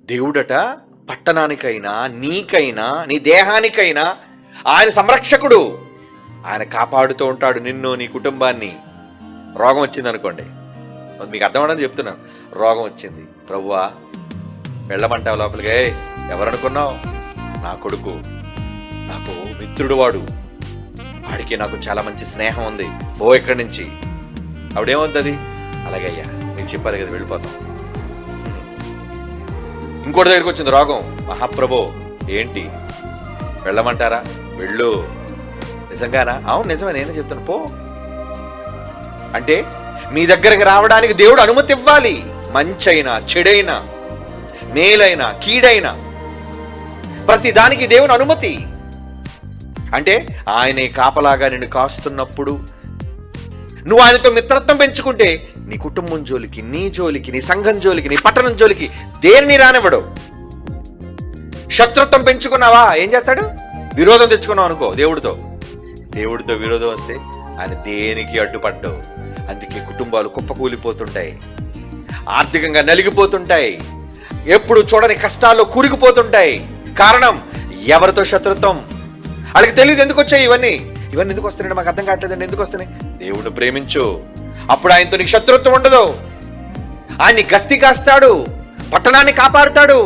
దేవుడట పట్టణానికైనా, నీకైనా, నీ దేహానికైనా ఆయన సంరక్షకుడు. ఆయన కాపాడుతూ ఉంటాడు నిన్ను, నీ కుటుంబాన్ని. రోగం వచ్చింది అనుకోండి, మీకు అర్థమవడానికి చెప్తున్నాను. రోగం వచ్చింది, ప్రభువా వెళ్ళమంటావు లోపలికి. ఎవరనుకున్నావు? నా కొడుకు, నాకు మిత్రుడు వాడు, వాడికి నాకు చాలా మంచి స్నేహం ఉంది, ఓ ఇక్కడి నుంచి. ఆవిడేమవుతుంది? అలాగే అయ్యా మీరు చెప్పారు కదా, వెళ్ళిపోతాం. ఇంకోటి దగ్గరికి వచ్చింది రోగం. మహాప్రభో ఏంటి వెళ్ళమంటారా? వెళ్ళు. నిజంగానా? అవును నిజమే, నేను చెప్తాను పో. అంటే మీ దగ్గరికి రావడానికి దేవుడు అనుమతి ఇవ్వాలి. మంచైనా, చెడైనా, మేలైనా, కీడైనా ప్రతి దానికి దేవుని అనుమతి. అంటే ఆయనే కాపలాగా నిన్ను కాస్తున్నప్పుడు నువ్వు ఆయనతో మిత్రత్వం పెంచుకుంటే నీ కుటుంబం జోలికి, నీ జోలికి, నీ సంఘం జోలికి, నీ పట్టణం జోలికి దేన్ని రానివ్వడు. శత్రుత్వం పెంచుకున్నావా ఏం చేస్తాడు? విరోధం తెచ్చుకున్నావు అనుకో దేవుడితో విరోధం వస్తే ఆయన దేనికి అడ్డుపడ్డావు. అందుకే కుటుంబాలు కుప్పకూలిపోతుంటాయి, ఆర్థికంగా నలిగిపోతుంటాయి, ఎప్పుడు చూడని కష్టాల్లో కూరుకుపోతుంటాయి. కారణం ఎవరితో శత్రుత్వం. వాళ్ళకి తెలియదు ఎందుకు వచ్చాయి ఇవన్నీ ఎందుకు వస్తున్నాయి, మాకు అర్థం కావట్లేదండి ఎందుకు వస్తున్నాయి. దేవుడు ప్రేమించు, అప్పుడు ఆయనతో నీకు శత్రుత్వం ఉండదు. ఆయన్ని గస్తీ కాస్తాడు, పట్టణాన్ని కాపాడుతాడు.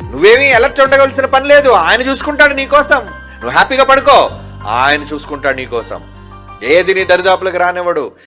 నువ్వేమీ అలర్ట్ ఉండవలసిన పని లేదు. ఆయన చూసుకుంటాడు నీకోసం. నువ్వు హ్యాపీగా పడుకో, ఆయన చూసుకుంటాడు నీకోసం. ఏది నీ దరిదాపులకు రానివ్వడు.